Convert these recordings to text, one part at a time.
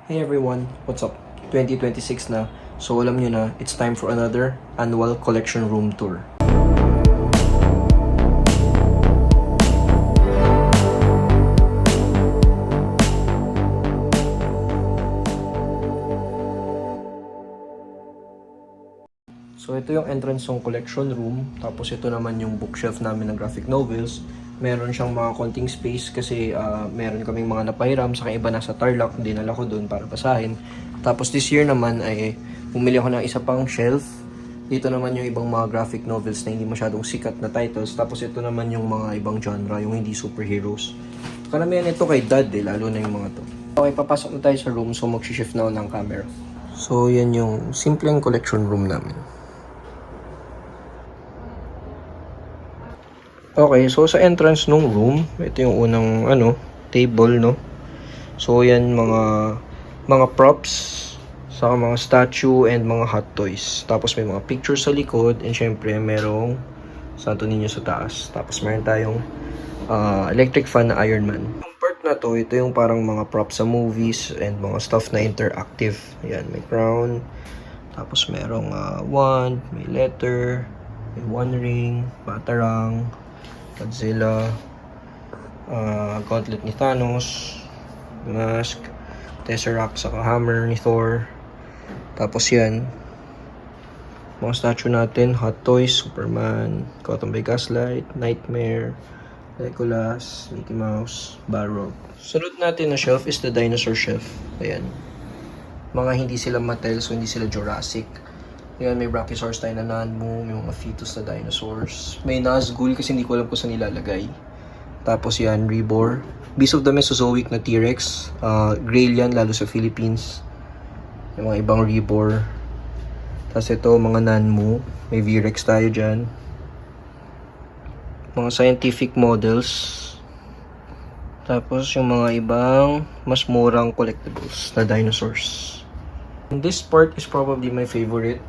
Hey everyone, what's up? 2026 na, so alam nyo na, it's time for another annual collection room tour. So ito yung entrance ng collection room, tapos ito naman yung bookshelf namin ng graphic novels. Meron siyang mga konting space kasi meron kaming mga napahiram, saka iba nasa Tarlac, dinala ko doon para basahin. Tapos this year naman ay bumili ako ng isa pang shelf. Dito naman yung ibang mga graphic novels na hindi masyadong sikat na titles. Tapos ito naman yung mga ibang genre, yung hindi superheroes. Karamihan ito kay dad lalo na yung mga to. Okay, papasok na tayo sa room, so mag-shift na ako ng camera. So yan yung simpleng collection room namin. Okay, so sa entrance nung room, ito yung unang table, no. So yan mga props, saka mga statue and mga hot toys. Tapos may mga pictures sa likod and syempre merong Santo Niño sa taas. Tapos meron tayong electric fan na Iron Man. Yung part na to, ito yung parang mga props sa movies and mga stuff na interactive. Ayan, may crown. Tapos merong wand, may letter, may one ring, batarang, Godzilla, gauntlet ni Thanos, mask, Tesseract, saka hammer ni Thor. Tapos yan, mga statue natin, Hot Toys, Superman, Cotton by Gaslight, Nightmare, Legolas, Mickey Mouse, Balrog. Sunod natin na shelf is the dinosaur shelf. Ayan. Mga hindi sila Mattel, so hindi sila Jurassic. Ayan, may Brachiosaurus tayo na Nanmu, may mga fetus na dinosaurs. May Nazgul kasi hindi ko alam kung saan nilalagay. Tapos yan, Rebor. Beast of the Mesozoic na T-Rex. Grail yan, lalo sa Philippines. Yung mga ibang Rebor. Tapos ito, mga Nanmu. May V-Rex tayo dyan. Mga scientific models. Tapos yung mga ibang mas murang collectibles na dinosaurs. And this part is probably my favorite.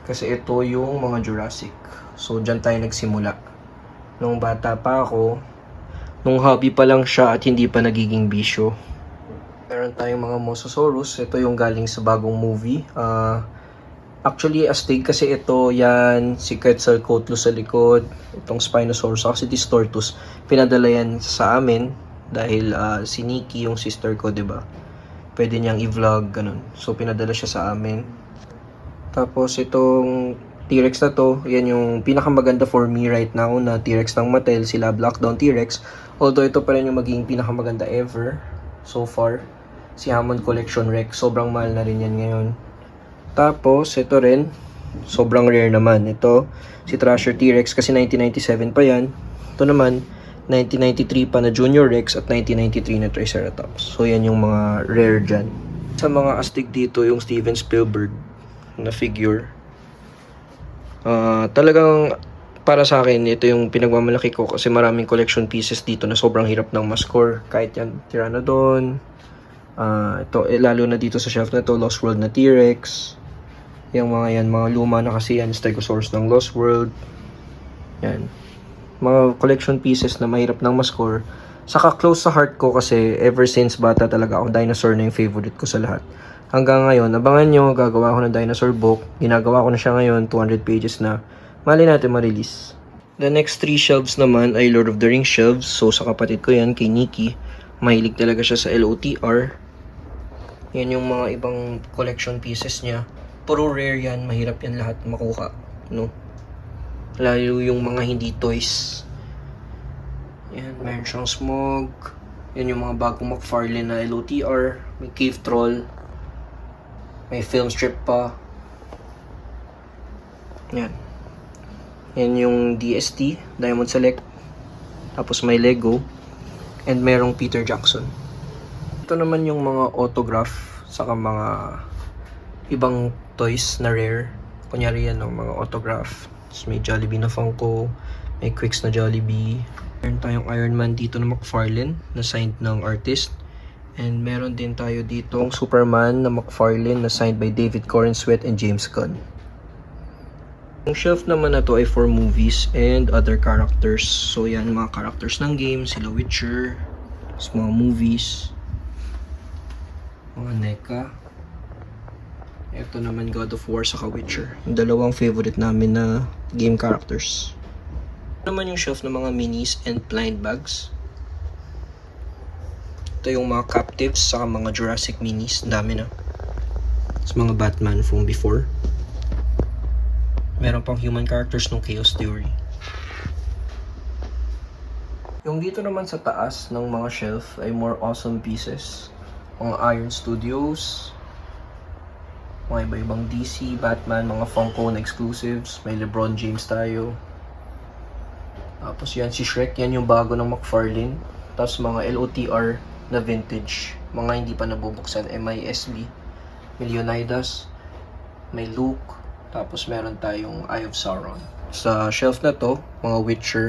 Kasi ito yung mga Jurassic. So, dyan tayo nagsimula. Nung bata pa ako, nung hobby pa lang siya at hindi pa nagiging bisyo. Meron tayong mga Mosasaurus. Ito yung galing sa bagong movie. Actually, astig kasi ito, yan, si Quetzalcoatl sa likod. Itong Spinosaurus, kasi this Tortoise. Pinadala yan sa amin dahil si Nikki, yung sister ko, diba? Pwede niyang i-vlog, ganun. So, pinadala siya sa amin. Tapos itong T-Rex na to, yan yung pinakamaganda for me right now na T-Rex ng Mattel, sila Blackdown T-Rex. Although ito pa rin yung magiging pinakamaganda ever so far, si Hammond Collection Rex. Sobrang mahal na rin yan ngayon. Tapos ito rin, sobrang rare naman. Ito, si Thrasher T-Rex kasi 1997 pa yan. Ito naman, 1993 pa na Junior Rex at 1993 na Triceratops. So yan yung mga rare dyan. Sa mga astig dito, yung Steven Spielberg na figure. Talagang para sa akin, ito yung pinagmamalaki ko kasi maraming collection pieces dito na sobrang hirap ng ma-score. Kahit yan, Pteranodon. Ito, lalo na dito sa shelf na to, Lost World na T-Rex. Yung mga yan, mga luma na kasi yan, Stegosaurus ng Lost World. Yan. Mga collection pieces na mahirap ng ma-score. Saka close sa heart ko kasi ever since bata talaga ako, dinosaur na yung favorite ko sa lahat. Hanggang ngayon, abangan nyo, gagawa ko ng dinosaur book. Ginagawa ko na siya ngayon, 200 pages na. Mali natin ma-release. The next 3 shelves naman ay Lord of the Rings shelves. So sa kapatid ko yan, kay Nikki. Mahilig talaga siya sa LOTR. Yan yung mga ibang collection pieces niya. Puro rare yan, mahirap yan lahat makuha. No? Lalo yung mga hindi toys. Yan, meron siyang Smog. Yan yung mga bagong McFarlane na LOTR. May Cave Troll. May film strip pa. Yan. Yan yung DST, Diamond Select. Tapos may Lego. And merong Peter Jackson. Ito naman yung mga autograph. Saka mga ibang toys na rare. Kunyari yan ng mga autograph. Tapos may Jollibee na Funko. May Quicks na Jollibee. Meron tayong Iron Man dito na McFarlane. Na signed ng artist. And meron din tayo ditong Superman na McFarlane na signed by David Corenswet and James Gunn. Yung shelf naman na to ay for movies and other characters. So yan, mga characters ng game, sila Witcher, mga movies. Mga NECA. Ito naman God of War sa Witcher. Yung dalawang favorite namin na game characters. Ito naman yung shelf ng mga minis and blind bags. Ito yung mga captives sa mga Jurassic minis. Ang dami na. Sa mga Batman from before. Meron pang human characters ng Chaos Theory. Yung dito naman sa taas ng mga shelf ay more awesome pieces. Mga Iron Studios, mga iba-ibang DC, Batman, mga Funko na exclusives. May LeBron James tayo. Tapos yan si Shrek, yan yung bago ng McFarlane. Tapos mga LOTR na vintage. Mga hindi pa nabubuksan, MISB. May Leonidas, may Luke, tapos meron tayong Eye of Sauron. Sa shelf na to, mga Witcher,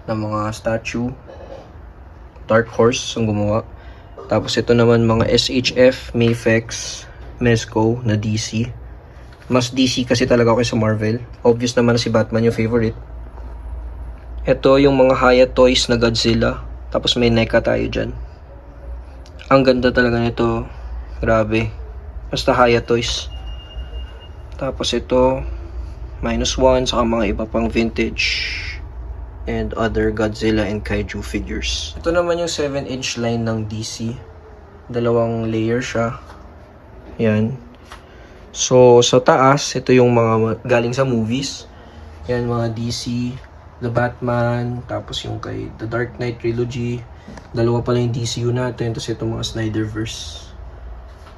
na mga statue, Dark Horse ang gumawa. Tapos ito naman mga SHF, Mafex, Mezco na DC. Mas DC kasi talaga ako sa Marvel. Obvious naman na si Batman yung favorite. Ito yung mga Haya toys na Godzilla. Tapos may NECA tayo dyan. Ang ganda talaga nito. Grabe. Basta Haya toys. Tapos ito, -1 saka mga iba pang vintage and other Godzilla and Kaiju figures. Ito naman yung 7-inch line ng DC. Dalawang layer siya. Yan. So, sa taas, ito yung mga galing sa movies. Yan, mga DC, The Batman, tapos yung kay The Dark Knight Trilogy. Dalawa pala yung DCU natin, tapos ito mga Snyderverse.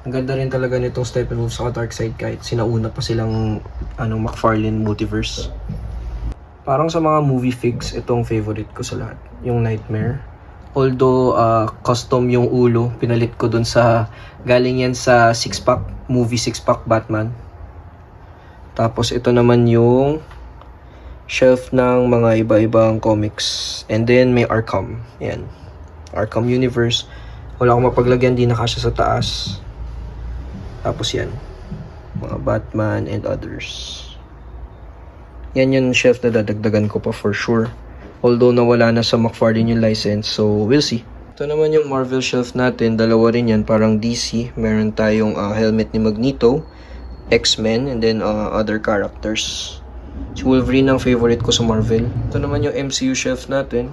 Ang ganda rin talaga nitong Steppenwolf sa Darkseid kahit sinauna pa silang McFarlane Multiverse. Parang sa mga movie figs, itong favorite ko sa lahat. Yung Nightmare. Although, custom yung ulo. Pinalit ko dun sa, galing yan sa 6-pack, movie 6-pack Batman. Tapos ito naman yung shelf ng mga iba-ibang comics. And then may Arkham. Yan. Arkham Universe. Wala akong mapaglagyan, di nakasya sa taas. Tapos yan. Mga Batman and others. Yan yung shelf na dadagdagan ko pa for sure. Although nawala na sa McFarlane yung license, so we'll see. Ito naman yung Marvel shelf natin. Dalawa rin yan, parang DC. Meron tayong helmet ni Magneto, X-Men, and then other characters. Si Wolverine ang favorite ko sa Marvel. Ito naman yung MCU shelf natin.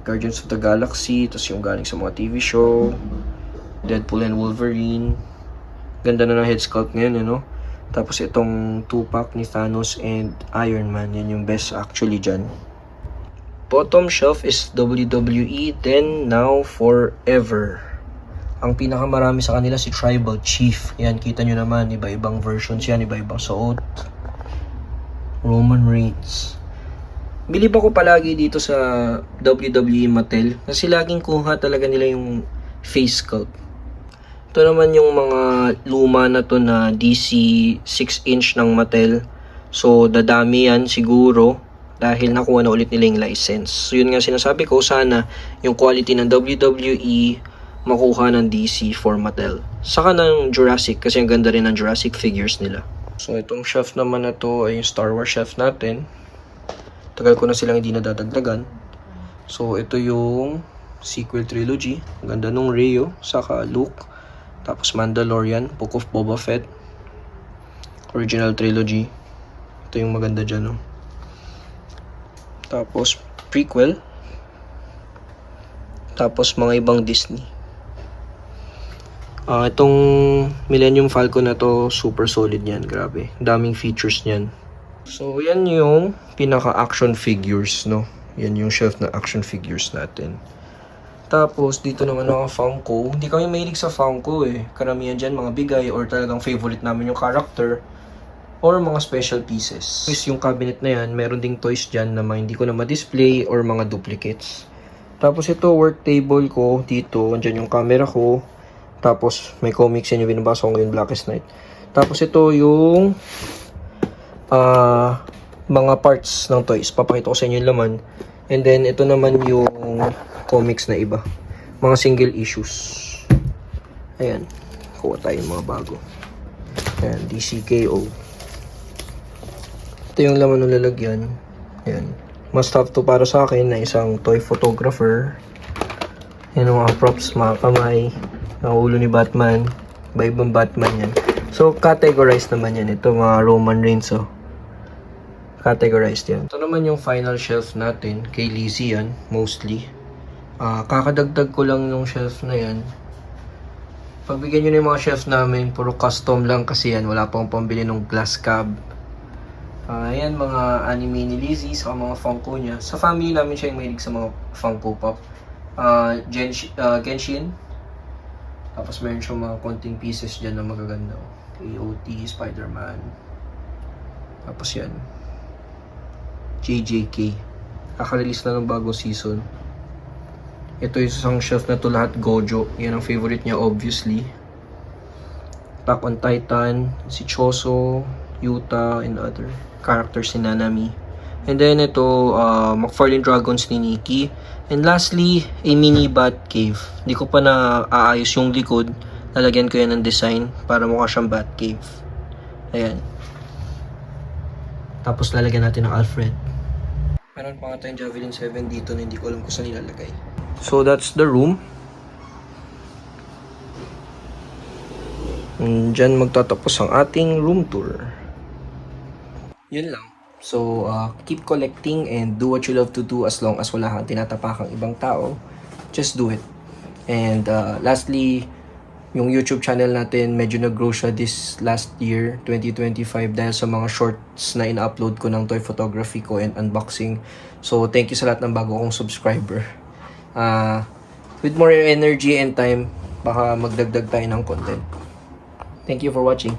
Guardians of the Galaxy, tapos yung galing sa mga TV show. Deadpool and Wolverine. Ganda na ng head sculpt ngayon, you know? Tapos itong 2-pack ni Thanos and Iron Man. Yan yung best actually dyan. Bottom shelf is WWE, then now forever. Ang pinakamarami sa kanila si Tribal Chief. Yan, kita nyo naman. Iba-ibang versions yan, iba-ibang suot. Roman Reigns. Bilib ako palagi dito sa WWE Mattel. Kasi laging kuha talaga nila yung face sculpt. Ito naman yung mga luma na to na DC 6-inch ng Mattel. So, dadami yan siguro dahil nakuha na ulit nila yung license. So, yun nga sinasabi ko, sana yung quality ng WWE makuha ng DC for Mattel. Saka ng Jurassic kasi ang ganda rin ng Jurassic figures nila. So, itong shelf naman na to ay yung Star Wars shelf natin. Tagal ko na silang hindi nadadagdagan. So, ito yung sequel trilogy. Ang ganda nung Rey, saka Luke. Tapos Mandalorian, Book of Boba Fett, original trilogy. Ito yung maganda dyan, no? Tapos prequel. Tapos mga ibang Disney. Itong Millennium Falcon na to, super solid yan, grabe. Daming features niyan. So, yan yung pinaka-action figures, no? Yan yung shelf na action figures natin. Tapos, dito naman mga Funko. Hindi kami mahilig sa Funko eh. Karamihan dyan, mga bigay or talagang favorite namin yung character or mga special pieces. Yung cabinet na yan, meron ding toys dyan na hindi ko na ma-display or mga duplicates. Tapos ito, work table ko dito. Andyan yung camera ko. Tapos, may comics yan yung binabasa ko ngayon, Blackest Night. Tapos ito yung mga parts ng toys. Papakita ko sa inyo yung laman. And then, ito naman yung comics na iba. Mga single issues. Ayan. Kuha tayo mga bago. Ayan, DCKO. Ito yung laman ng lalagyan. Ayan. Must have to para sa akin na isang toy photographer. Ayan mga props, mga kamay. Ang ulo ni Batman. Iba-ibang Batman yan. So, categorized naman yan. Ito mga Roman Reigns, oh. Categorized yan. Ito naman yung final shelf natin. Kay Lizzie yan, mostly. Kakadagdag ko lang yung shelf na yan. Pagbigyan nyo na yung mga shelf namin, puro custom lang kasi yan. Wala pang pambili ng glass cab. Ayan, mga anime ni Lizzie, saka mga Funko niya. Sa family namin siya yung mahilig sa mga Funko Pop. Genshin. Tapos meron siyang mga konting pieces dyan na magaganda. AOT, Spider-Man. Tapos yan. JJK. Kaka-release na ng bagong season. Ito yung isang shelf na to lahat Gojo. Yan ang favorite niya obviously. Attack on Titan, si Choso, Yuta, and other characters ni Nanami. And then ito, McFarlane Dragons ni Nikki. And lastly, a mini bat cave. Hindi ko pa na aayos yung likod. Lalagyan ko yan ng design para mukha siyang bat cave. Ayan. Tapos lalagyan natin ng Alfred. Meron pa nga tayong Javelin 7 dito na hindi ko alam kung saan nilalagay. So that's the room. And dyan magtatapos ang ating room tour. Yun lang. So, keep collecting and do what you love to do as long as wala kang tinatapakang ibang tao. Just do it. And lastly, yung YouTube channel natin, medyo nag-grow siya this last year, 2025, dahil sa mga shorts na ina-upload ko ng toy photography ko and unboxing. So, thank you sa lahat ng bago kong subscriber. With more energy and time, baka magdagdag tayo ng content. Thank you for watching.